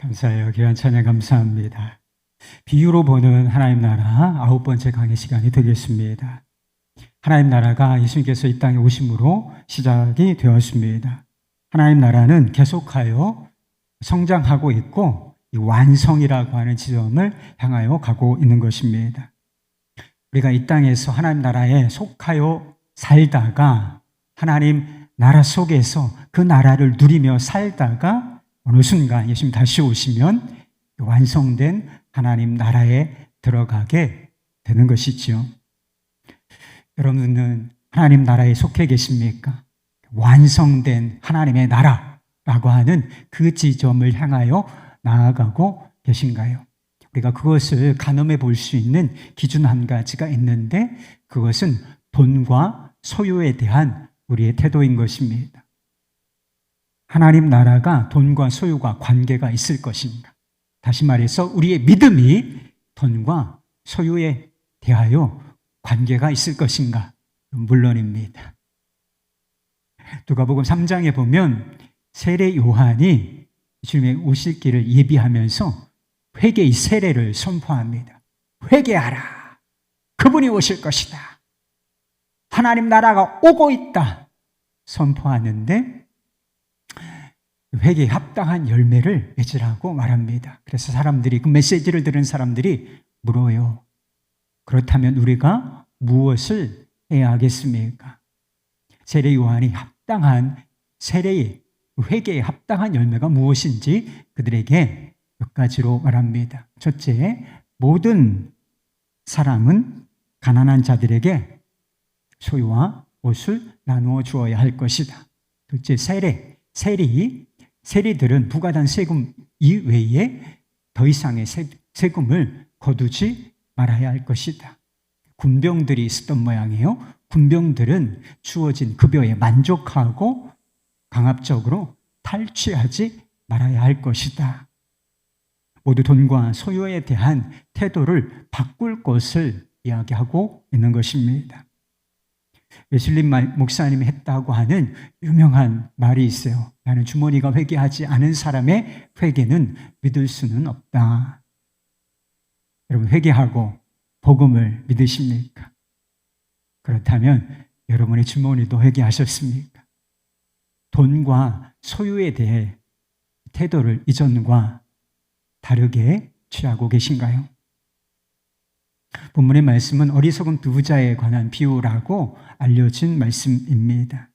감사해요. 귀한 찬양 감사합니다. 비유로 보는 하나님 나라 9번째 강의 시간이 되겠습니다. 하나님 나라가 예수님께서 이 땅에 오심으로 시작이 되었습니다. 하나님 나라는 계속하여 성장하고 있고 이 완성이라고 하는 지점을 향하여 가고 있는 것입니다. 우리가 이 땅에서 하나님 나라에 속하여 살다가 하나님 나라 속에서 그 나라를 누리며 살다가 어느 순간 예수님 다시 오시면 완성된 하나님 나라에 들어가게 되는 것이지요. 여러분은 하나님 나라에 속해 계십니까? 완성된 하나님의 나라라고 하는 그 지점을 향하여 나아가고 계신가요? 우리가 그것을 가늠해 볼 수 있는 기준 한 가지가 있는데 그것은 돈과 소유에 대한 우리의 태도인 것입니다. 하나님 나라가 돈과 소유가 관계가 있을 것인가? 다시 말해서 우리의 믿음이 돈과 소유에 대하여 관계가 있을 것인가? 물론입니다. 누가복음 3장에 보면 세례 요한이 주님의 오실 길을 예비하면서 회개의 세례를 선포합니다. 회개하라. 그분이 오실 것이다. 하나님 나라가 오고 있다. 선포하는데 회개에 합당한 열매를 맺으라고 말합니다. 그래서 사람들이 그 메시지를 들은 사람들이 물어요. 그렇다면 우리가 무엇을 해야 하겠습니까? 세례 요한이 합당한 세례의 회개에 합당한 열매가 무엇인지 그들에게 몇 가지로 말합니다. 첫째, 모든 사람은 가난한 자들에게 소유와 옷을 나누어 주어야 할 것이다. 둘째, 세리들은 부과단 세금 이외에 더 이상의 세금을 거두지 말아야 할 것이다. 군병들이 있었던 모양이에요. 군병들은 주어진 급여에 만족하고 강압적으로 탈취하지 말아야 할 것이다. 모두 돈과 소유에 대한 태도를 바꿀 것을 이야기하고 있는 것입니다. 웨슬리 목사님이 했다고 하는 유명한 말이 있어요. 나는 주머니가 회개하지 않은 사람의 회개는 믿을 수는 없다. 여러분 회개하고 복음을 믿으십니까? 그렇다면 여러분의 주머니도 회개하셨습니까? 돈과 소유에 대해 태도를 이전과 다르게 취하고 계신가요? 본문의 말씀은 어리석은 부자에 관한 비유라고 알려진 말씀입니다.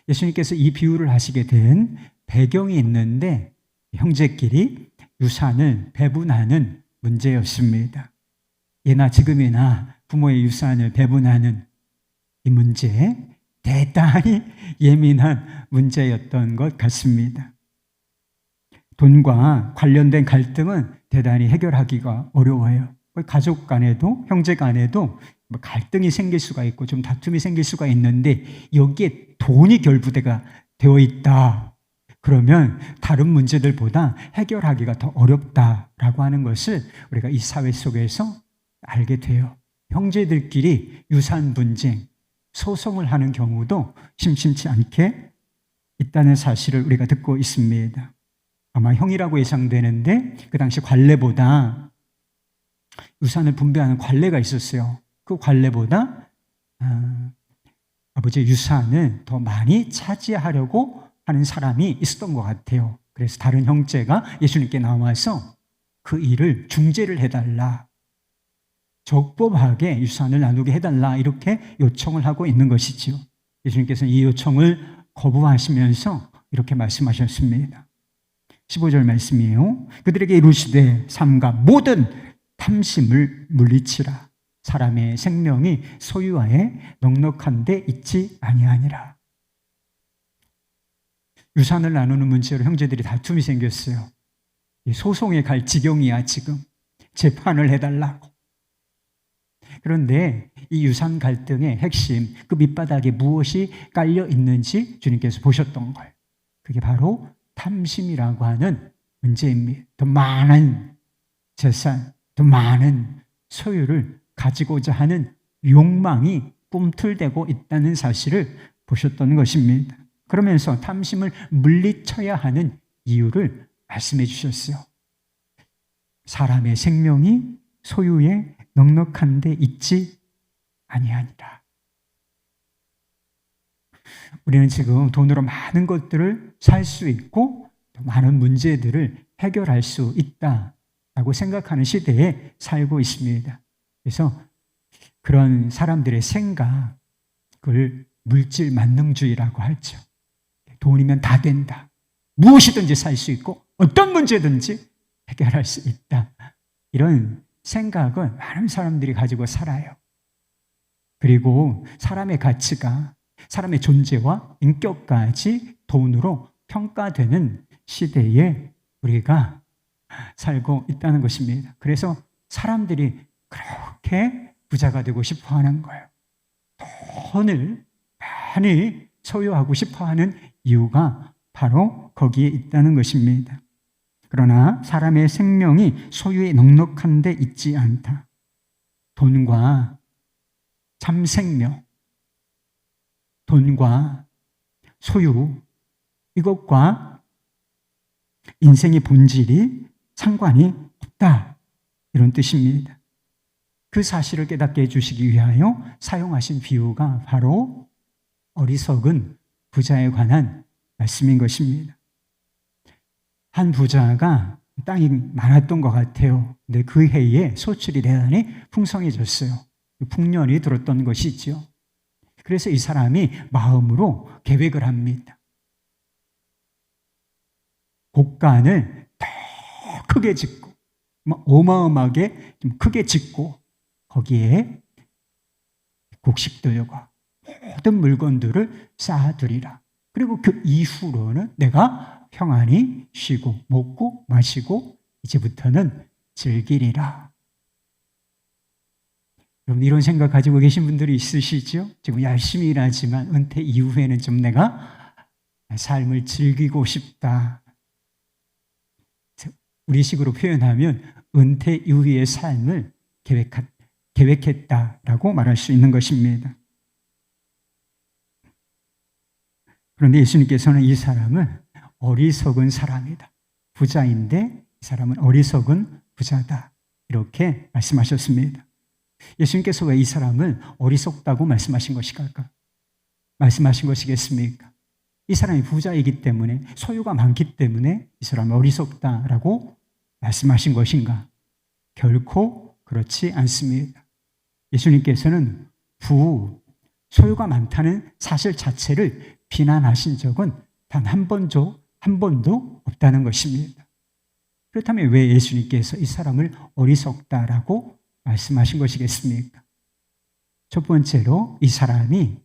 예수님께서 이 비유를 하시게 된 배경이 있는데 형제끼리 유산을 배분하는 문제였습니다. 예나 지금이나 부모의 유산을 배분하는 이 문제, 대단히 예민한 문제였던 것 같습니다. 돈과 관련된 갈등은 대단히 해결하기가 어려워요. 가족 간에도 형제 간에도 갈등이 생길 수가 있고 좀 다툼이 생길 수가 있는데 여기에 돈이 결부대가 되어 있다. 그러면 다른 문제들보다 해결하기가 더 어렵다라고 하는 것을 우리가 이 사회 속에서 알게 돼요. 형제들끼리 유산 분쟁, 소송을 하는 경우도 심심치 않게 있다는 사실을 우리가 듣고 있습니다. 아마 형이라고 예상되는데 그 당시 관례보다 유산을 분배하는 관례가 있었어요. 그 관례보다 아버지의 유산을 더 많이 차지하려고 하는 사람이 있었던 것 같아요. 그래서 다른 형제가 예수님께 나와서 그 일을 중재를 해달라. 적법하게 유산을 나누게 해달라. 이렇게 요청을 하고 있는 것이지요. 예수님께서는 이 요청을 거부하시면서 이렇게 말씀하셨습니다. 15절 말씀이에요. 그들에게 이르시되 삼가 모든 탐심을 물리치라. 사람의 생명이 소유하에 넉넉한 데 있지 아니하니라. 유산을 나누는 문제로 형제들이 다툼이 생겼어요. 소송에 갈 지경이야 지금. 재판을 해달라고. 그런데 이 유산 갈등의 핵심, 그 밑바닥에 무엇이 깔려 있는지 주님께서 보셨던 걸. 그게 바로 탐심이라고 하는 문제입니다. 더 많은 재산, 더 많은 소유를 가지고자 하는 욕망이 꿈틀대고 있다는 사실을 보셨던 것입니다. 그러면서 탐심을 물리쳐야 하는 이유를 말씀해 주셨어요. 사람의 생명이 소유에 넉넉한 데 있지 아니하니라. 우리는 지금 돈으로 많은 것들을 살 수 있고 많은 문제들을 해결할 수 있다라고 생각하는 시대에 살고 있습니다. 그래서 그런 사람들의 생각을 물질 만능주의라고 하죠. 돈이면 다 된다. 무엇이든지 살 수 있고 어떤 문제든지 해결할 수 있다. 이런 생각을 많은 사람들이 가지고 살아요. 그리고 사람의 가치가, 사람의 존재와 인격까지 돈으로 평가되는 시대에 우리가 살고 있다는 것입니다. 그래서 사람들이 그렇게 부자가 되고 싶어 하는 거예요. 돈을 많이 소유하고 싶어 하는 이유가 바로 거기에 있다는 것입니다. 그러나 사람의 생명이 소유에 넉넉한 데 있지 않다. 돈과 참 생명, 돈과 소유, 이것과 인생의 본질이 상관이 없다. 이런 뜻입니다. 그 사실을 깨닫게 해주시기 위하여 사용하신 비유가 바로 어리석은 부자에 관한 말씀인 것입니다. 한 부자가 땅이 많았던 것 같아요. 근데 그 해에 소출이 대단히 풍성해졌어요. 풍년이 들었던 것이죠. 그래서 이 사람이 마음으로 계획을 합니다. 곡간을 더 크게 짓고, 어마어마하게 좀 크게 짓고, 거기에 곡식들과 모든 물건들을 쌓아두리라. 그리고 그 이후로는 내가 평안히 쉬고 먹고 마시고 이제부터는 즐기리라. 여러분 이런 생각 가지고 계신 분들이 있으시죠? 지금 열심히 일하지만 은퇴 이후에는 좀 내가 삶을 즐기고 싶다. 우리식으로 표현하면 은퇴 이후의 삶을 계획했다라고 말할 수 있는 것입니다. 그런데 예수님께서는 이 사람을 어리석은 사람이다. 부자인데 이 사람은 어리석은 부자다. 이렇게 말씀하셨습니다. 예수님께서 왜 이 사람을 어리석다고 말씀하신 것일까? 말씀하신 것이겠습니까? 이 사람이 부자이기 때문에, 소유가 많기 때문에 이 사람은 어리석다라고 말씀하신 것인가? 결코 그렇지 않습니다. 예수님께서는 소유가 많다는 사실 자체를 비난하신 적은 단 한 번도 없다는 것입니다. 그렇다면 왜 예수님께서 이 사람을 어리석다라고 말씀하신 것이겠습니까? 첫 번째로 이 사람이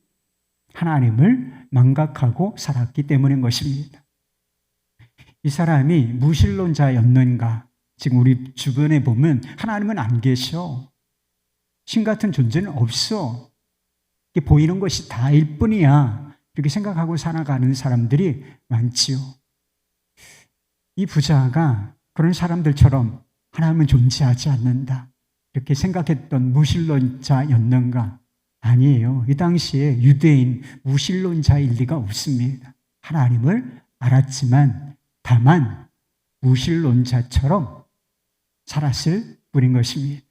하나님을 망각하고 살았기 때문인 것입니다. 이 사람이 무신론자였는가? 지금 우리 주변에 보면 하나님은 안 계셔. 신 같은 존재는 없어. 이게 보이는 것이 다일 뿐이야. 이렇게 생각하고 살아가는 사람들이 많지요. 이 부자가 그런 사람들처럼 하나님은 존재하지 않는다. 이렇게 생각했던 무신론자였는가? 아니에요. 이 당시에 유대인 무신론자일 리가 없습니다. 하나님을 알았지만 다만 무신론자처럼 살았을 뿐인 것입니다.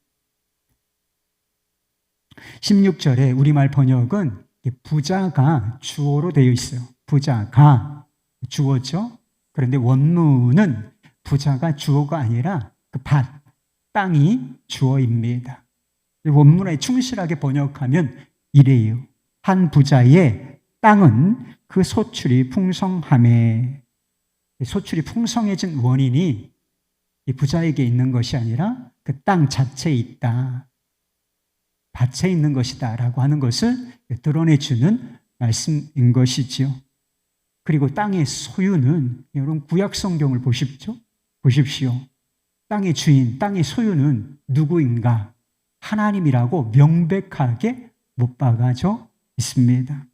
16절에 우리말 번역은 부자가 주어로 되어 있어요. 부자가 주어죠. 그런데 원문은 부자가 주어가 아니라 그 밭, 땅이 주어입니다. 원문에 충실하게 번역하면 이래요. 한 부자의 땅은 그 소출이 풍성함에, 소출이 풍성해진 원인이 이 부자에게 있는 것이 아니라 그 땅 자체에 있다. 밭에 있는 것이다 라고 하는 것을 드러내주는 말씀인 것이지요. 그리고 땅의 소유는, 여러분 구약 성경을 보십시오. 땅의 주인, 땅의 소유는 누구인가? 하나님이라고 명백하게 못 박아져 있습니다.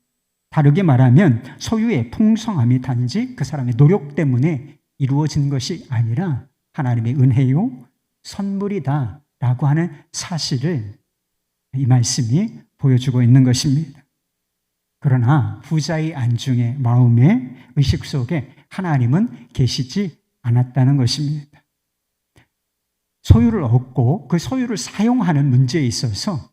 다르게 말하면 소유의 풍성함이 단지 그 사람의 노력 때문에 이루어진 것이 아니라 하나님의 은혜요, 선물이다 라고 하는 사실을 이 말씀이 보여주고 있는 것입니다. 그러나 부자의 안중에, 마음의 의식 속에 하나님은 계시지 않았다는 것입니다. 소유를 얻고 그 소유를 사용하는 문제에 있어서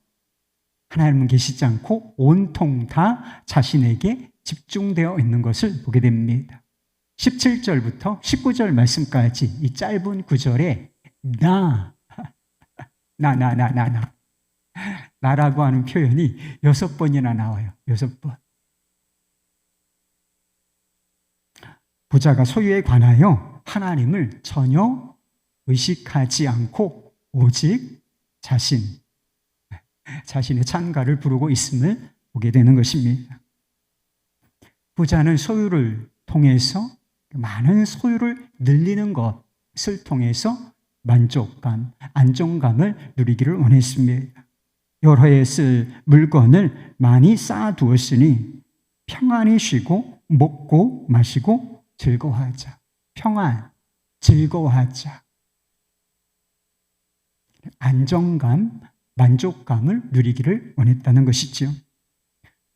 하나님은 계시지 않고 온통 다 자신에게 집중되어 있는 것을 보게 됩니다. 17절부터 19절 말씀까지 이 짧은 구절에 나라고 하는 표현이 6번이나 나와요. 6번. 부자가 소유에 관하여 하나님을 전혀 의식하지 않고 오직 자신의 찬가를 부르고 있음을 보게 되는 것입니다. 부자는 소유를 통해서 많은 소유를 늘리는 것을 통해서 만족감, 안정감을 누리기를 원했습니다. 여러 해 쓸 물건을 많이 쌓아두었으니 평안히 쉬고 먹고 마시고 즐거워하자. 평안, 즐거워하자. 안정감, 만족감을 누리기를 원했다는 것이죠.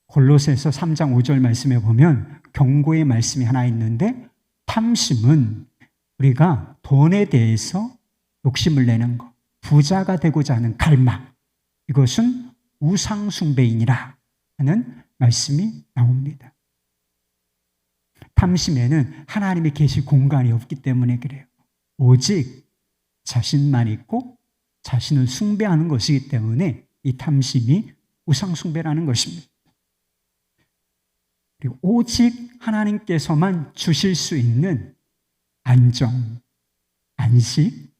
골로새서 3장 5절 말씀에 보면 경고의 말씀이 하나 있는데, 탐심은 우리가 돈에 대해서 욕심을 내는 것, 부자가 되고자 하는 갈망, 이것은 우상숭배이니라 하는 말씀이 나옵니다. 탐심에는 하나님이 계실 공간이 없기 때문에 그래요. 오직 자신만 있고 자신을 숭배하는 것이기 때문에 이 탐심이 우상숭배라는 것입니다. 그리고 오직 하나님께서만 주실 수 있는 안정, 안식,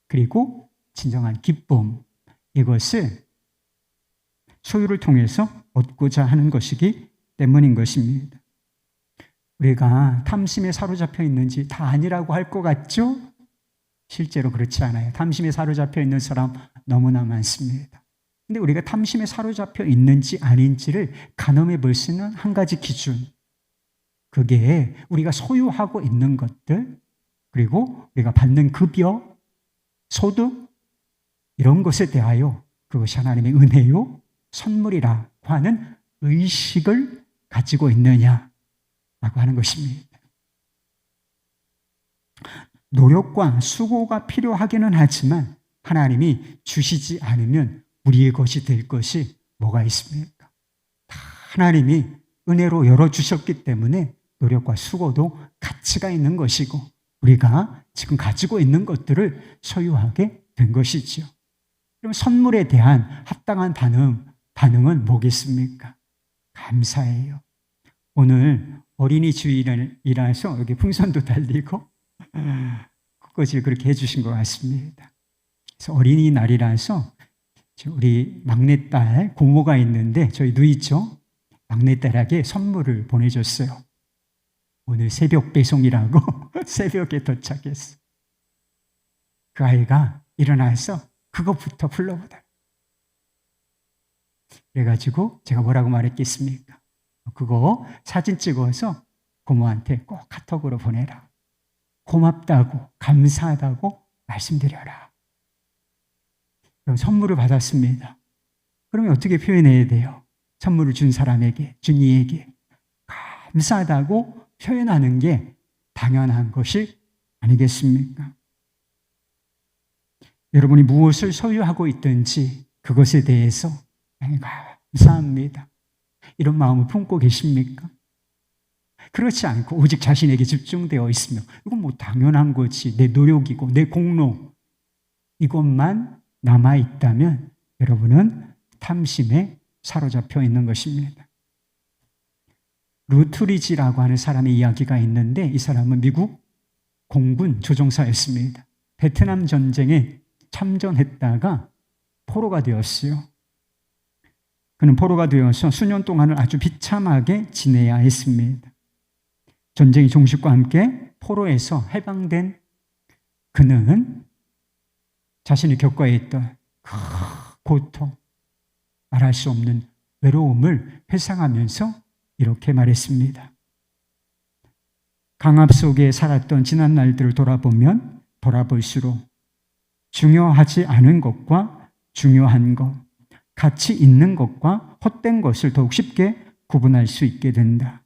그리고 진정한 기쁨, 이것을 소유를 통해서 얻고자 하는 것이기 때문인 것입니다. 우리가 탐심에 사로잡혀 있는지 다 아니라고 할 것 같죠? 실제로 그렇지 않아요. 탐심에 사로잡혀 있는 사람 너무나 많습니다. 근데 우리가 탐심에 사로잡혀 있는지 아닌지를 가늠해 볼 수 있는 한 가지 기준, 그게 우리가 소유하고 있는 것들, 그리고 우리가 받는 급여, 소득, 이런 것에 대하여 그것이 하나님의 은혜요, 선물이라고 하는 의식을 가지고 있느냐라고 하는 것입니다. 노력과 수고가 필요하기는 하지만 하나님이 주시지 않으면 우리의 것이 될 것이 뭐가 있습니까? 다 하나님이 은혜로 열어주셨기 때문에 노력과 수고도 가치가 있는 것이고 우리가 지금 가지고 있는 것들을 소유하게 된 것이죠. 그럼 선물에 대한 합당한 반응은 뭐겠습니까? 감사해요. 오늘 어린이 주일이라서 여기 풍선도 달리고 그것을 그렇게 해주신 것 같습니다. 그래서 어린이날이라서 우리 막내딸 고모가 있는데 저희 누이죠? 막내딸에게 선물을 보내줬어요. 오늘 새벽 배송이라고 새벽에 도착했어. 그 아이가 일어나서 그것부터 불러보다. 그래가지고 제가 뭐라고 말했겠습니까? 그거 사진 찍어서 고모한테 꼭 카톡으로 보내라. 고맙다고, 감사하다고 말씀드려라. 그럼 선물을 받았습니다. 그러면 어떻게 표현해야 돼요? 선물을 준 사람에게, 준 이에게 감사하다고 표현하는 게 당연한 것이 아니겠습니까? 여러분이 무엇을 소유하고 있든지 그것에 대해서 감사합니다, 이런 마음을 품고 계십니까? 그렇지 않고 오직 자신에게 집중되어 있으며 이건 뭐 당연한 거지, 내 노력이고 내 공로, 이것만 남아있다면 여러분은 탐심에 사로잡혀 있는 것입니다. 루트리지라고 하는 사람의 이야기가 있는데 이 사람은 미국 공군 조종사였습니다. 베트남 전쟁에 참전했다가 포로가 되었어요. 그는 포로가 되어서 수년 동안을 아주 비참하게 지내야 했습니다. 전쟁의 종식과 함께 포로에서 해방된 그는 자신이 겪어야 했던 고통, 말할 수 없는 외로움을 회상하면서 이렇게 말했습니다. 강압 속에 살았던 지난 날들을 돌아볼수록 중요하지 않은 것과 중요한 것, 가치 있는 것과 헛된 것을 더욱 쉽게 구분할 수 있게 된다.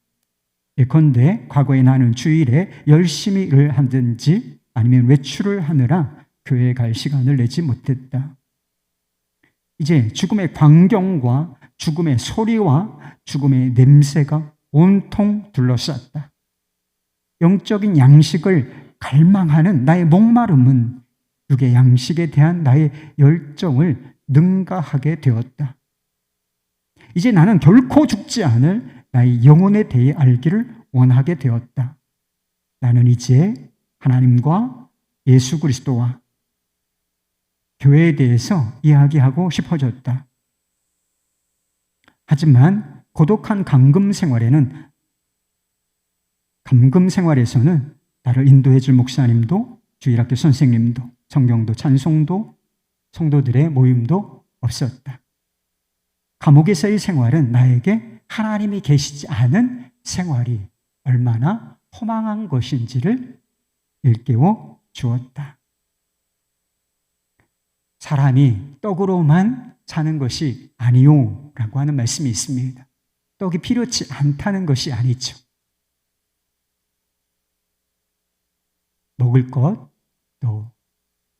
예컨대 과거에 나는 주일에 열심히 일을 하든지 아니면 외출을 하느라 교회에 갈 시간을 내지 못했다. 이제 죽음의 광경과 죽음의 소리와 죽음의 냄새가 온통 둘러쌌다. 영적인 양식을 갈망하는 나의 목마름은 육의 양식에 대한 나의 열정을 능가하게 되었다. 이제 나는 결코 죽지 않을 나의 영혼에 대해 알기를 원하게 되었다. 나는 이제 하나님과 예수 그리스도와 교회에 대해서 이야기하고 싶어졌다. 하지만 고독한 감금 생활에서는 나를 인도해 줄 목사님도 주일학교 선생님도 성경도 찬송도 성도들의 모임도 없었다. 감옥에서의 생활은 나에게 하나님이 계시지 않은 생활이 얼마나 허망한 것인지를 일깨워 주었다. 사람이 떡으로만 사는 것이 아니요 라고 하는 말씀이 있습니다. 떡이 필요치 않다는 것이 아니죠. 먹을 것, 또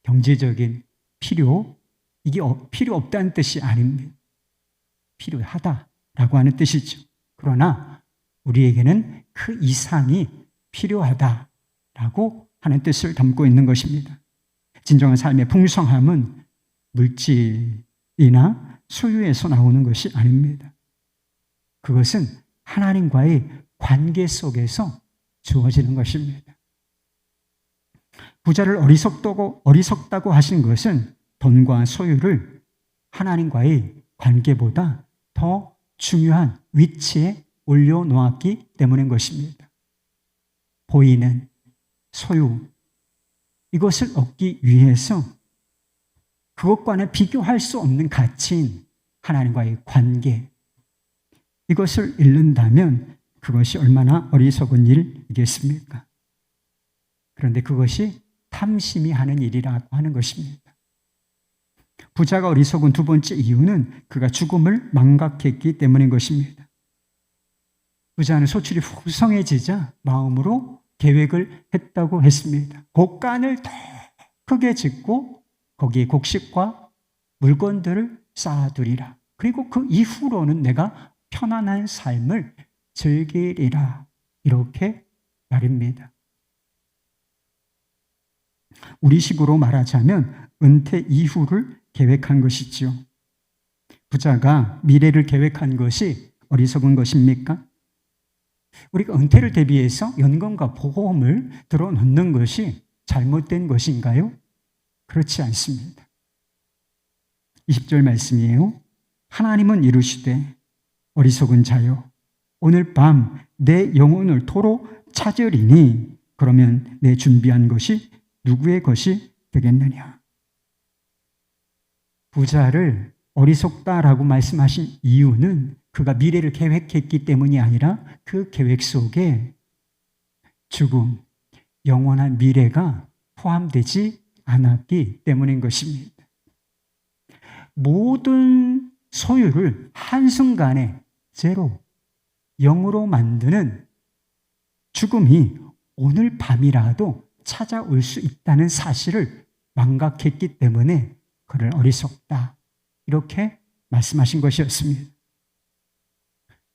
경제적인 필요, 이게 필요 없다는 뜻이 아닙니다. 필요하다라고 하는 뜻이죠. 그러나 우리에게는 그 이상이 필요하다라고 하는 뜻을 담고 있는 것입니다. 진정한 삶의 풍성함은 물질이나 소유에서 나오는 것이 아닙니다. 그것은 하나님과의 관계 속에서 주어지는 것입니다. 부자를 어리석다고 하신 것은 돈과 소유를 하나님과의 관계보다 더 중요한 위치에 올려놓았기 때문인 것입니다. 보이는 소유, 이것을 얻기 위해서 그것과는 비교할 수 없는 가치인 하나님과의 관계, 이것을 잃는다면 그것이 얼마나 어리석은 일이겠습니까? 그런데 그것이 탐심이 하는 일이라고 하는 것입니다. 부자가 어리석은 두 번째 이유는 그가 죽음을 망각했기 때문인 것입니다. 부자는 소출이 풍성해지자 마음으로 계획을 했다고 했습니다. 곡간을 더 크게 짓고 거기에 곡식과 물건들을 쌓아두리라. 그리고 그 이후로는 내가 편안한 삶을 즐기리라. 이렇게 말입니다. 우리식으로 말하자면 은퇴 이후를 계획한 것이지요. 부자가 미래를 계획한 것이 어리석은 것입니까? 우리가 은퇴를 대비해서 연금과 보험을 들어놓는 것이 잘못된 것인가요? 그렇지 않습니다. 20절 말씀이에요. 하나님은 이르시되 어리석은 자여 오늘 밤 내 영혼을 토로 찾으리니 그러면 내 준비한 것이 누구의 것이 되겠느냐. 부자를 어리석다라고 말씀하신 이유는 그가 미래를 계획했기 때문이 아니라 그 계획 속에 죽음, 영원한 미래가 포함되지 않았기 때문인 것입니다. 모든 소유를 한순간에 제로, 0으로 만드는 죽음이 오늘 밤이라도 찾아올 수 있다는 사실을 망각했기 때문에 그를 어리석다, 이렇게 말씀하신 것이었습니다.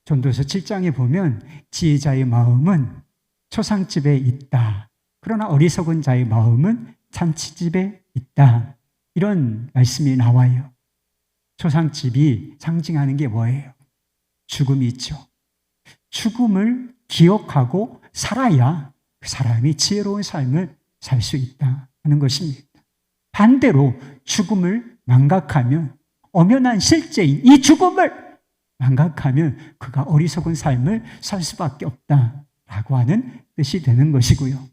전도서 7장에 보면 지혜자의 마음은 초상집에 있다. 그러나 어리석은 자의 마음은 잔치집에 있다. 이런 말씀이 나와요. 초상집이 상징하는 게 뭐예요? 죽음이죠. 죽음을 기억하고 살아야 그 사람이 지혜로운 삶을 살 수 있다 하는 것입니다. 반대로 죽음을 망각하면, 엄연한 실제인 이 죽음을 망각하면 그가 어리석은 삶을 살 수밖에 없다라고 하는 뜻이 되는 것이고요.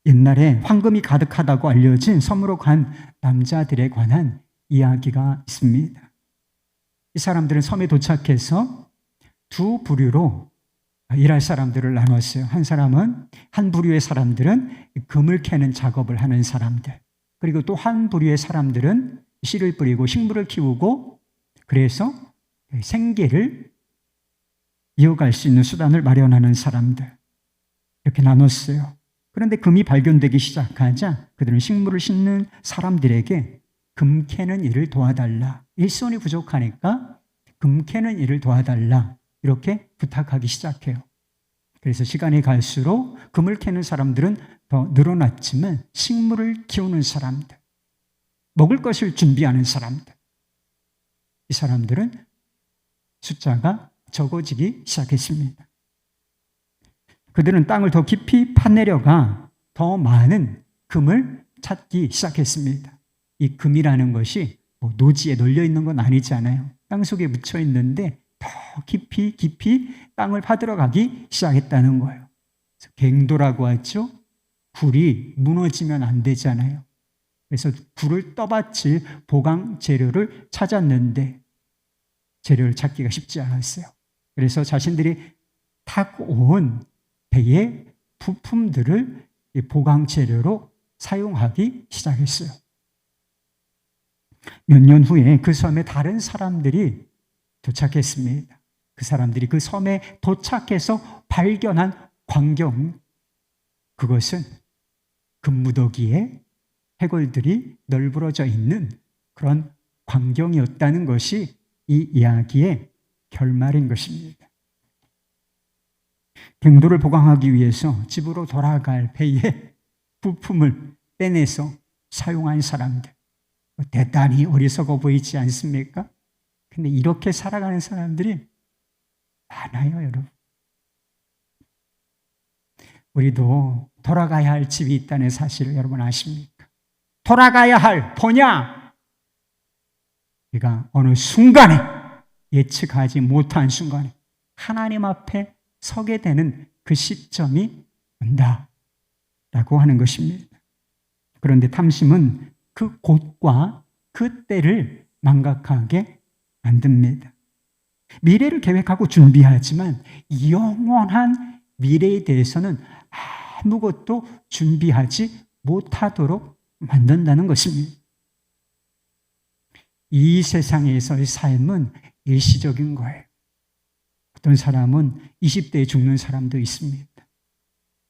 옛날에 황금이 가득하다고 알려진 섬으로 간 남자들에 관한 이야기가 있습니다. 이 사람들은 섬에 도착해서 두 부류로 일할 사람들을 나눴어요. 한 부류의 사람들은 금을 캐는 작업을 하는 사람들, 그리고 또 한 부류의 사람들은 씨를 뿌리고 식물을 키우고 그래서 생계를 이어갈 수 있는 수단을 마련하는 사람들, 이렇게 나눴어요. 그런데 금이 발견되기 시작하자 그들은 식물을 심는 사람들에게 금 캐는 일을 도와달라. 일손이 부족하니까 금 캐는 일을 도와달라. 이렇게 부탁하기 시작해요. 그래서 시간이 갈수록 금을 캐는 사람들은 더 늘어났지만 식물을 키우는 사람들, 먹을 것을 준비하는 사람들, 이 사람들은 숫자가 적어지기 시작했습니다. 그들은 땅을 더 깊이 파내려가 더 많은 금을 찾기 시작했습니다. 이 금이라는 것이 노지에 널려 있는 건 아니잖아요. 땅속에 묻혀 있는데 더 깊이 땅을 파들어 가기 시작했다는 거예요. 그래서 갱도라고 하죠. 굴이 무너지면 안 되잖아요. 그래서 굴을 떠받칠 보강 재료를 찾았는데 재료를 찾기가 쉽지 않았어요. 그래서 자신들이 타고 온 배의 부품들을 보강 재료로 사용하기 시작했어요. 몇 년 후에 그 섬에 다른 사람들이 도착했습니다. 그 사람들이 그 섬에 도착해서 발견한 광경, 그것은 금무더기에 해골들이 널브러져 있는 그런 광경이었다는 것이 이 이야기의 결말인 것입니다. 갱도를 보강하기 위해서 집으로 돌아갈 배의 부품을 빼내서 사용한 사람들, 대단히 어리석어 보이지 않습니까? 근데 이렇게 살아가는 사람들이 많아요, 여러분. 우리도 돌아가야 할 집이 있다는 사실을 여러분 아십니까? 돌아가야 할 본향, 우리가 어느 순간에, 예측하지 못한 순간에 하나님 앞에 서게 되는 그 시점이 온다라고 하는 것입니다. 그런데 탐심은 그 곳과 그 때를 망각하게 만듭니다. 미래를 계획하고 준비하지만 영원한 미래에 대해서는 아무것도 준비하지 못하도록 만든다는 것입니다. 이 세상에서의 삶은 일시적인 거예요. 어떤 사람은 20대에 죽는 사람도 있습니다.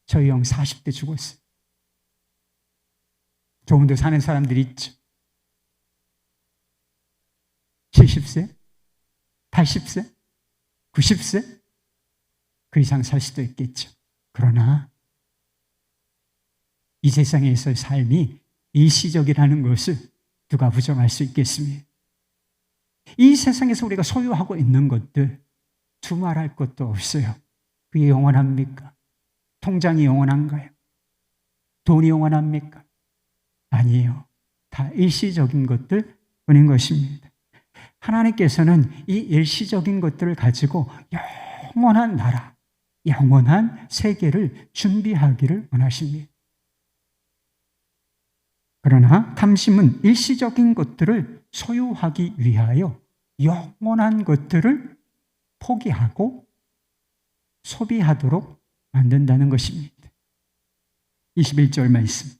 저희 형 40대 죽었어요. 조금 더 사는 사람들이 있죠. 70세, 80세, 90세, 그 이상 살 수도 있겠죠. 그러나 이 세상에서의 삶이 일시적이라는 것을 누가 부정할 수 있겠습니까? 이 세상에서 우리가 소유하고 있는 것들 두말할 것도 없어요. 그게 영원합니까? 통장이 영원한가요? 돈이 영원합니까? 아니에요. 다 일시적인 것들 뿐인 것입니다. 하나님께서는 이 일시적인 것들을 가지고 영원한 나라, 영원한 세계를 준비하기를 원하십니다. 그러나 탐심은 일시적인 것들을 소유하기 위하여 영원한 것들을 포기하고 소비하도록 만든다는 것입니다. 21절 말씀.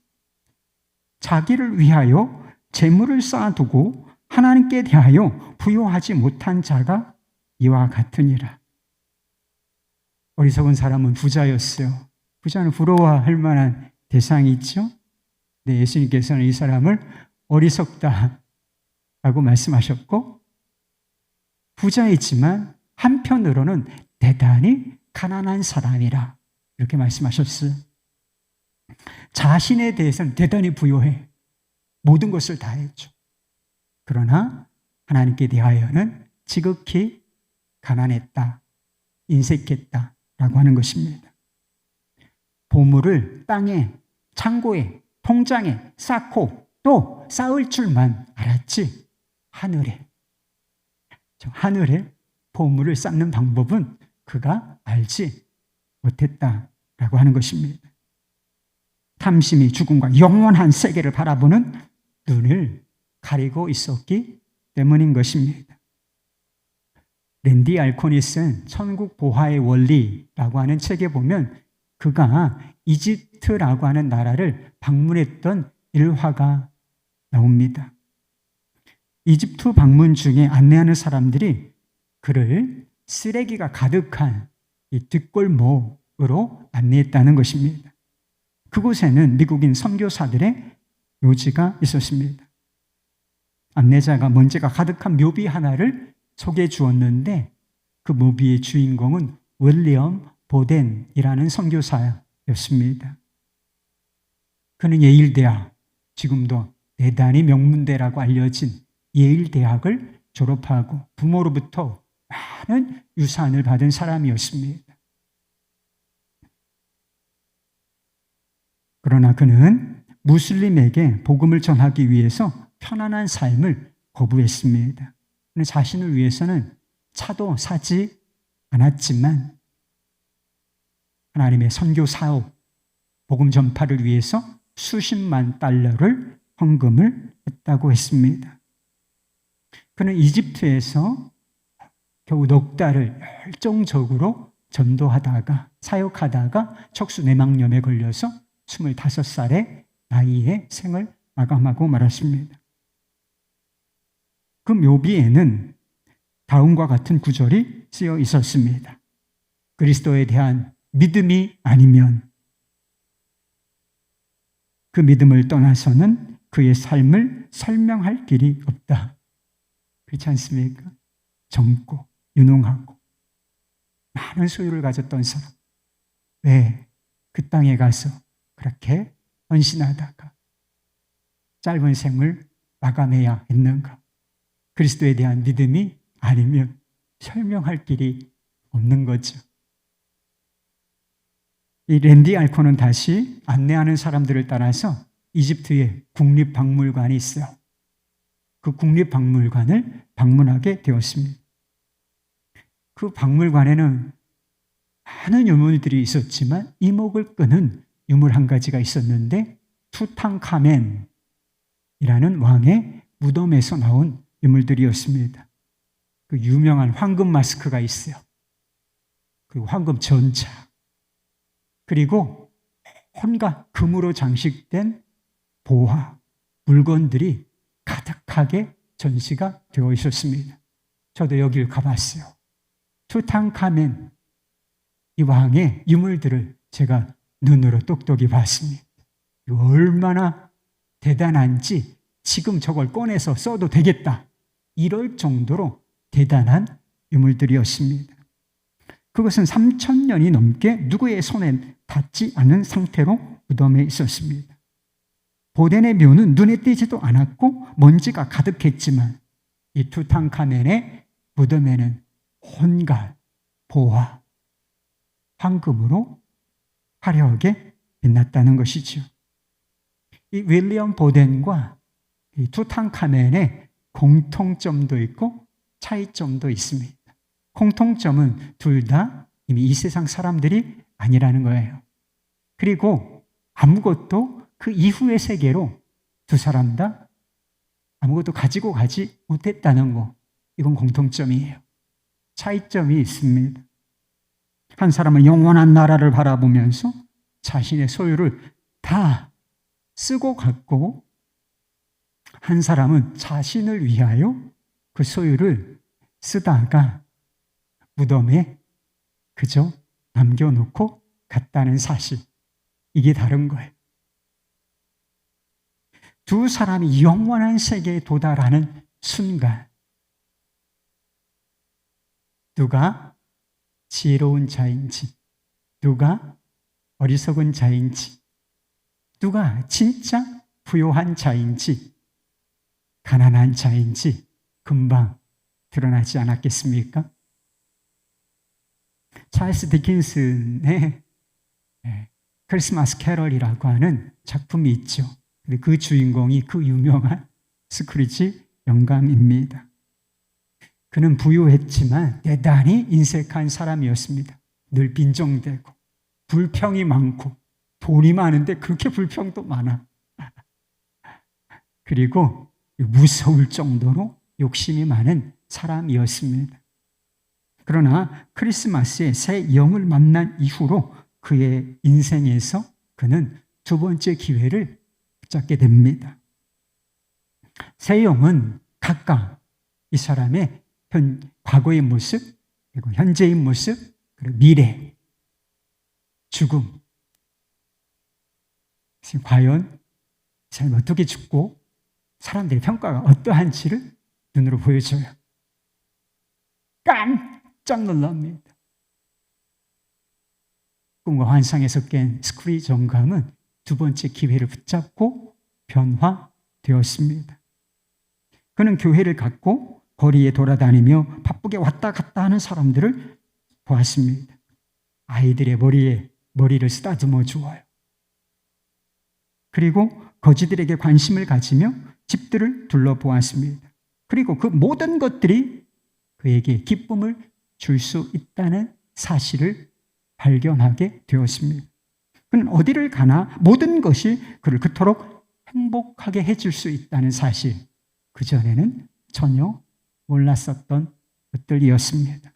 자기를 위하여 재물을 쌓아두고 하나님께 대하여 부여하지 못한 자가 이와 같으니라. 어리석은 사람은 부자였어요. 부자는 부러워할 만한 대상이 있죠. 네, 예수님께서는 이 사람을 어리석다라고 말씀하셨고, 부자이지만 한편으로는 대단히 가난한 사람이라 이렇게 말씀하셨어요. 자신에 대해서는 대단히 부유해. 모든 것을 다 했죠. 그러나 하나님께 대하여는 지극히 가난했다, 인색했다라고 하는 것입니다. 보물을 땅에, 창고에, 통장에 쌓고 또 쌓을 줄만 알았지 하늘에 보물을 쌓는 방법은 그가 알지 못했다라고 하는 것입니다. 탐심이 죽음과 영원한 세계를 바라보는 눈을 가리고 있었기 때문인 것입니다. 랜디 알코니스는 천국 보화의 원리라고 하는 책에 보면 그가 이집트라고 하는 나라를 방문했던 일화가 나옵니다. 이집트 방문 중에 안내하는 사람들이 그를 쓰레기가 가득한 이 뒷골목으로 안내했다는 것입니다. 그곳에는 미국인 선교사들의 묘지가 있었습니다. 안내자가 먼지가 가득한 묘비 하나를 소개해 주었는데 그 묘비의 주인공은 윌리엄 보덴이라는 선교사였습니다. 그는 예일대학, 지금도 대단히 명문대라고 알려진 예일대학을 졸업하고 부모로부터 많은 유산을 받은 사람이었습니다. 그러나 그는 무슬림에게 복음을 전하기 위해서 편안한 삶을 거부했습니다. 그는 자신을 위해서는 차도 사지 않았지만 하나님의 선교 사업, 복음 전파를 위해서 수십만 달러를 헌금을 했다고 했습니다. 그는 이집트에서 겨우 넉 달을 열정적으로 전도하다가 사역하다가 척수내막염에 걸려서 25살의 나이에 생을 마감하고 말았습니다. 그 묘비에는 다음과 같은 구절이 쓰여 있었습니다. 그리스도에 대한 믿음이 아니면 그 믿음을 떠나서는 그의 삶을 설명할 길이 없다. 그렇지 않습니까? 젊고 유능하고 많은 소유를 가졌던 사람, 왜 그 땅에 가서 그렇게 헌신하다가 짧은 생을 마감해야 했는가? 그리스도에 대한 믿음이 아니면 설명할 길이 없는 거죠. 이 랜디 알코는 다시 안내하는 사람들을 따라서 이집트의 국립박물관이 있어요. 그 국립박물관을 방문하게 되었습니다. 그 박물관에는 많은 유물들이 있었지만 이목을 끄는 유물 한 가지가 있었는데 투탕카멘이라는 왕의 무덤에서 나온 유물들이었습니다. 그 유명한 황금 마스크가 있어요. 그리고 황금 전차, 그리고 온갖 금으로 장식된 보화, 물건들이 가득하게 전시가 되어 있었습니다. 저도 여길 가봤어요. 투탕카멘, 이 왕의 유물들을 제가 눈으로 똑똑히 봤습니다. 얼마나 대단한지 지금 저걸 꺼내서 써도 되겠다, 이럴 정도로 대단한 유물들이었습니다. 그것은 3,000년이 넘게 누구의 손에 닿지 않은 상태로 무덤에 있었습니다. 보덴의 묘는 눈에 띄지도 않았고 먼지가 가득했지만 이 투탕카멘의 무덤에는 온갖 보화, 황금으로 화려하게 빛났다는 것이죠. 이 윌리엄 보덴과 이 투탕카멘의 공통점도 있고 차이점도 있습니다. 공통점은 둘 다 이미 이 세상 사람들이 아니라는 거예요. 그리고 아무것도 그 이후의 세계로 두 사람 다 아무것도 가지고 가지 못했다는 거, 이건 공통점이에요. 차이점이 있습니다. 한 사람은 영원한 나라를 바라보면서 자신의 소유를 다 쓰고 갔고, 한 사람은 자신을 위하여 그 소유를 쓰다가 무덤에 그저 남겨놓고 갔다는 사실, 이게 다른 거예요. 두 사람이 영원한 세계에 도달하는 순간, 누가 지혜로운 자인지, 누가 어리석은 자인지, 누가 진짜 부요한 자인지, 가난한 자인지 금방 드러나지 않았겠습니까? 찰스 디킨슨의 크리스마스 캐럴이라고 하는 작품이 있죠. 그 주인공이 그 유명한 스크루지 영감입니다. 그는 부유했지만 대단히 인색한 사람이었습니다. 늘 빈정대고 불평이 많고, 돈이 많은데 그렇게 불평도 많아. 그리고 무서울 정도로 욕심이 많은 사람이었습니다. 그러나 크리스마스에 새 영을 만난 이후로 그의 인생에서 그는 두 번째 기회를 붙잡게 됩니다. 새 영은 각각 이 사람의 과거의 모습, 그리고 현재의 모습, 그리고 미래, 죽음, 과연 이 사람이 어떻게 죽고 사람들의 평가가 어떠한지를 눈으로 보여줘요. 깜짝 놀랍니다. 꿈과 환상에 섞인 스크루지 정감은 두 번째 기회를 붙잡고 변화되었습니다. 그는 교회를 갖고 거리에 돌아다니며 바쁘게 왔다 갔다 하는 사람들을 보았습니다. 아이들의 머리를 쓰다듬어 주어요. 그리고 거지들에게 관심을 가지며 집들을 둘러보았습니다. 그리고 그 모든 것들이 그에게 기쁨을 줄 수 있다는 사실을 발견하게 되었습니다. 그는 어디를 가나 모든 것이 그를 그토록 행복하게 해줄 수 있다는 사실, 그전에는 전혀 몰랐었던 것들이었습니다.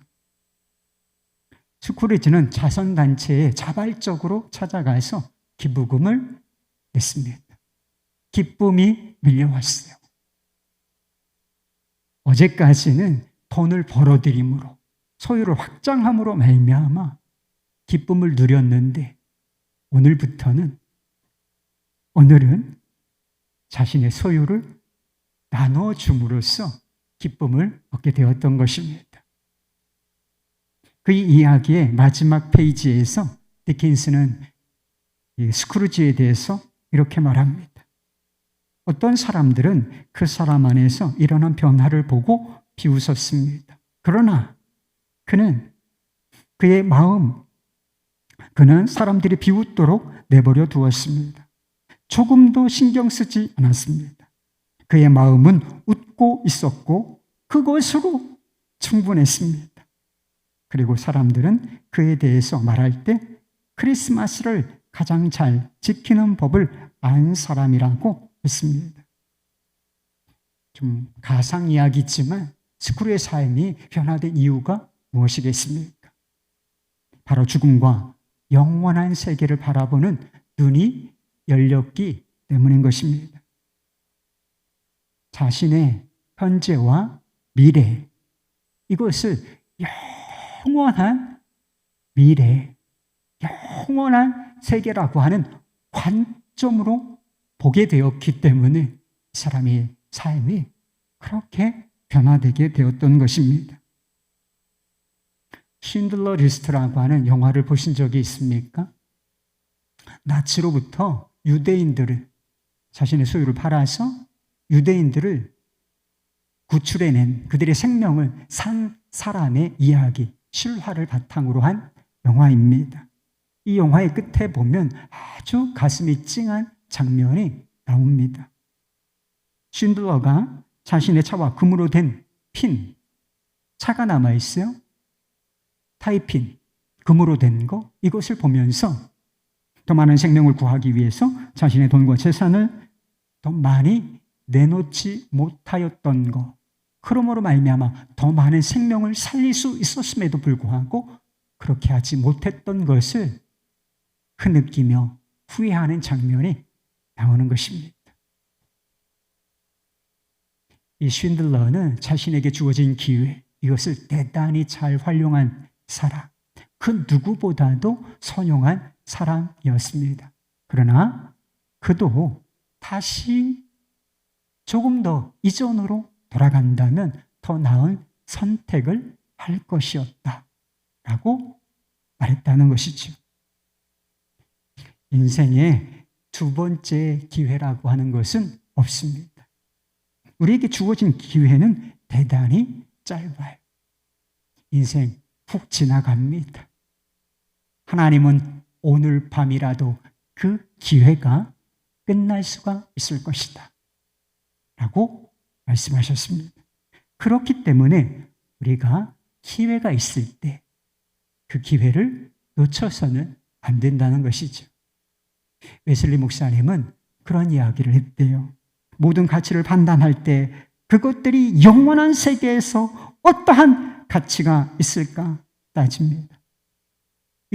스크루지는 자선단체에 자발적으로 찾아가서 기부금을 냈습니다. 기쁨이 밀려왔어요. 어제까지는 돈을 벌어들임으로 소유를 확장함으로 말미암아 기쁨을 누렸는데 오늘은 자신의 소유를 나눠줌으로써 기쁨을 얻게 되었던 것입니다. 그 이야기의 마지막 페이지에서 디킨스는 이 스크루지에 대해서 이렇게 말합니다. 어떤 사람들은 그 사람 안에서 일어난 변화를 보고 비웃었습니다. 그러나 그는 사람들이 비웃도록 내버려 두었습니다. 조금도 신경 쓰지 않았습니다. 그의 마음은 웃고 있었고 그것으로 충분했습니다. 그리고 사람들은 그에 대해서 말할 때 크리스마스를 가장 잘 지키는 법을 안 사람이라고 했습니다. 좀 가상 이야기지만 스크루의 삶이 변화된 이유가 무엇이겠습니까? 바로 죽음과 영원한 세계를 바라보는 눈이 열렸기 때문인 것입니다. 자신의 현재와 미래, 이것을 영원한 미래, 영원한 세계라고 하는 관점으로 보게 되었기 때문에 사람의 삶이 그렇게 변화되게 되었던 것입니다. 신들러 리스트라고 하는 영화를 보신 적이 있습니까? 나치로부터 유대인들을, 자신의 소유를 팔아서 유대인들을 구출해낸 그들의 생명을 산 사람의 이야기, 실화를 바탕으로 한 영화입니다. 이 영화의 끝에 보면 아주 가슴이 찡한 장면이 나옵니다. 신들러가 자신의 차와 금으로 된 핀, 차가 남아있어요. 타이핀, 금으로 된 거, 이것을 보면서 더 많은 생명을 구하기 위해서 자신의 돈과 재산을 더 많이 내놓지 못하였던 것, 그러므로 말미암아 더 많은 생명을 살릴 수 있었음에도 불구하고 그렇게 하지 못했던 것을 흐느끼며 후회하는 장면이 나오는 것입니다. 이 쉰들러는 자신에게 주어진 기회, 이것을 대단히 잘 활용한 사람, 그 누구보다도 선용한 사람이었습니다. 그러나 그도 다시 조금 더 이전으로 돌아간다면 더 나은 선택을 할 것이었다라고 말했다는 것이죠. 인생의 두 번째 기회라고 하는 것은 없습니다. 우리에게 주어진 기회는 대단히 짧아요. 인생 훅 지나갑니다. 하나님은 오늘 밤이라도 그 기회가 끝날 수가 있을 것이다 라고 말씀하셨습니다. 그렇기 때문에 우리가 기회가 있을 때 그 기회를 놓쳐서는 안 된다는 것이죠. 웨슬리 목사님은 그런 이야기를 했대요. 모든 가치를 판단할 때 그것들이 영원한 세계에서 어떠한 가치가 있을까 따집니다.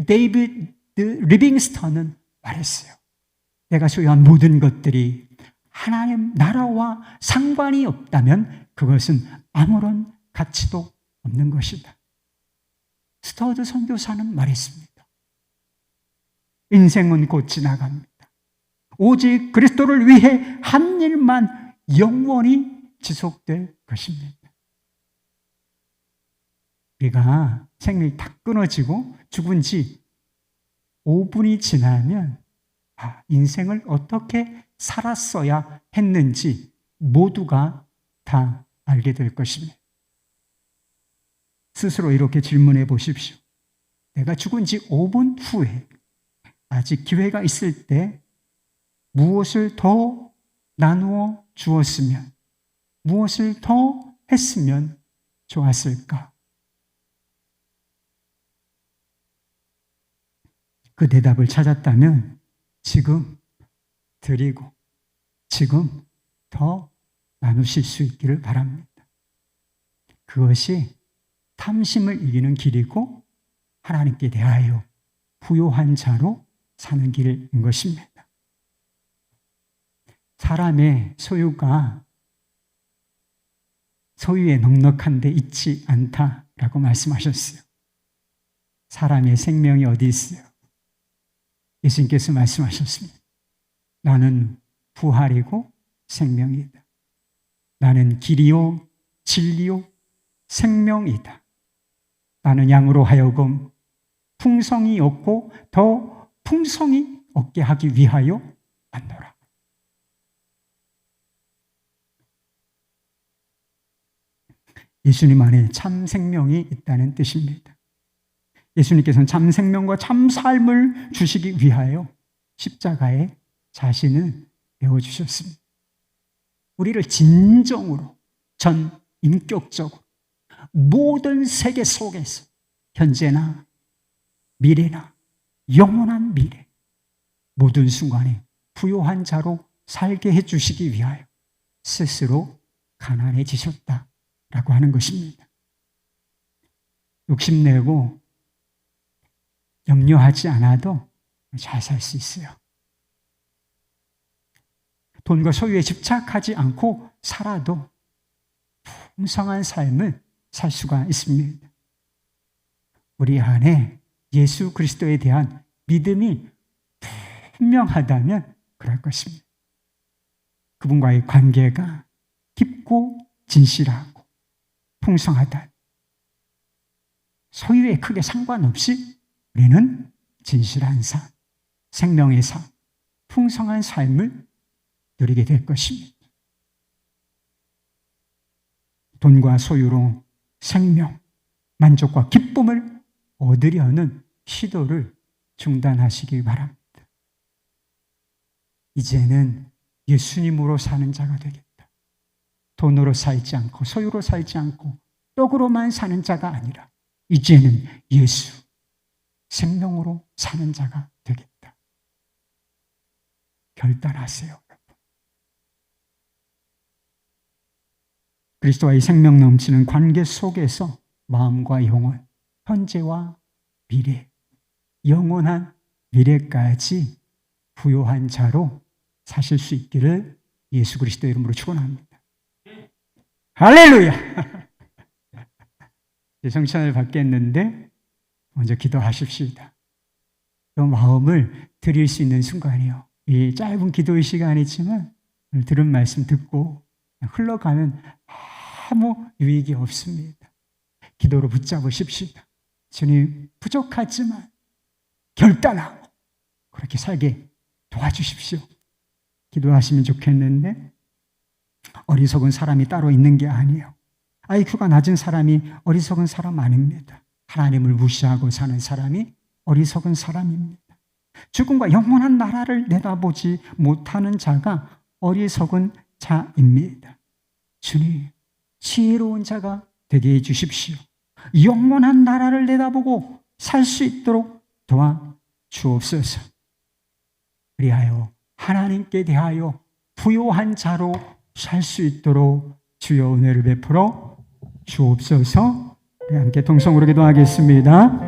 데이비드 리빙스턴은 말했어요. 내가 소유한 모든 것들이 하나님 나라와 상관이 없다면 그것은 아무런 가치도 없는 것이다. 스터드 선교사는 말했습니다. 인생은 곧 지나갑니다. 오직 그리스도를 위해 한 일만 영원히 지속될 것입니다. 우리가 생명이 다 끊어지고 죽은 지 5분이 지나면 인생을 어떻게 살았어야 했는지 모두가 다 알게 될 것입니다. 스스로 이렇게 질문해 보십시오. 내가 죽은 지 5분 후에 아직 기회가 있을 때 무엇을 더 나누어 주었으면, 무엇을 더 했으면 좋았을까? 그 대답을 찾았다면 지금 드리고 지금 더 나누실 수 있기를 바랍니다. 그것이 탐심을 이기는 길이고 하나님께 대하여 부요한 자로 사는 길인 것입니다. 사람의 소유가 소유에 넉넉한 데 있지 않다라고 말씀하셨어요. 사람의 생명이 어디 있어요? 예수님께서 말씀하셨습니다. 나는 부활이고 생명이다. 나는 길이요 진리요 생명이다. 나는 양으로 하여금 풍성이 없고 더 풍성이 얻게 하기 위하여 왔노라. 예수님 안에 참 생명이 있다는 뜻입니다. 예수님께서는 참 생명과 참 삶을 주시기 위하여 십자가에 자신을 내어주셨습니다. 우리를 진정으로 전 인격적으로 모든 세계 속에서 현재나 미래나 영원한 미래 모든 순간에 부요한 자로 살게 해주시기 위하여 스스로 가난해지셨다라고 하는 것입니다. 욕심내고 염려하지 않아도 잘 살 수 있어요. 돈과 소유에 집착하지 않고 살아도 풍성한 삶을 살 수가 있습니다. 우리 안에 예수 그리스도에 대한 믿음이 분명하다면 그럴 것입니다. 그분과의 관계가 깊고 진실하고 풍성하다. 소유에 크게 상관없이 우리는 진실한 삶, 생명의 삶, 풍성한 삶을 누리게 될 것입니다. 돈과 소유로 생명, 만족과 기쁨을 얻으려는 시도를 중단하시기 바랍니다. 이제는 예수님으로 사는 자가 되겠다. 돈으로 살지 않고 소유로 살지 않고 떡으로만 사는 자가 아니라 이제는 예수, 생명으로 사는 자가 되겠다. 결단하세요. 그리스도와의 생명 넘치는 관계 속에서 마음과 영혼, 현재와 미래, 영원한 미래까지 부요한 자로 사실 수 있기를 예수 그리스도 이름으로 축원합니다. 할렐루야! 성찬을 받겠는데 먼저 기도하십시다. 그 마음을 드릴 수 있는 순간이요. 이 짧은 기도의 시간이지만 오늘 들은 말씀 듣고 흘러가면 아무 유익이 없습니다. 기도로 붙잡으십시다. 주님, 부족하지만 결단하고 그렇게 살게 도와주십시오. 기도하시면 좋겠는데 어리석은 사람이 따로 있는 게 아니에요. IQ가 낮은 사람이 어리석은 사람 아닙니다. 하나님을 무시하고 사는 사람이 어리석은 사람입니다. 죽음과 영원한 나라를 내다보지 못하는 자가 어리석은 자입니다. 주님, 지혜로운 자가 되게 해주십시오. 영원한 나라를 내다보고 살 수 있도록 도와주옵소서. 그리하여 하나님께 대하여 부요한 자로 살 수 있도록 주여 은혜를 베풀어 주옵소서. 함께 통성으로 기도하겠습니다.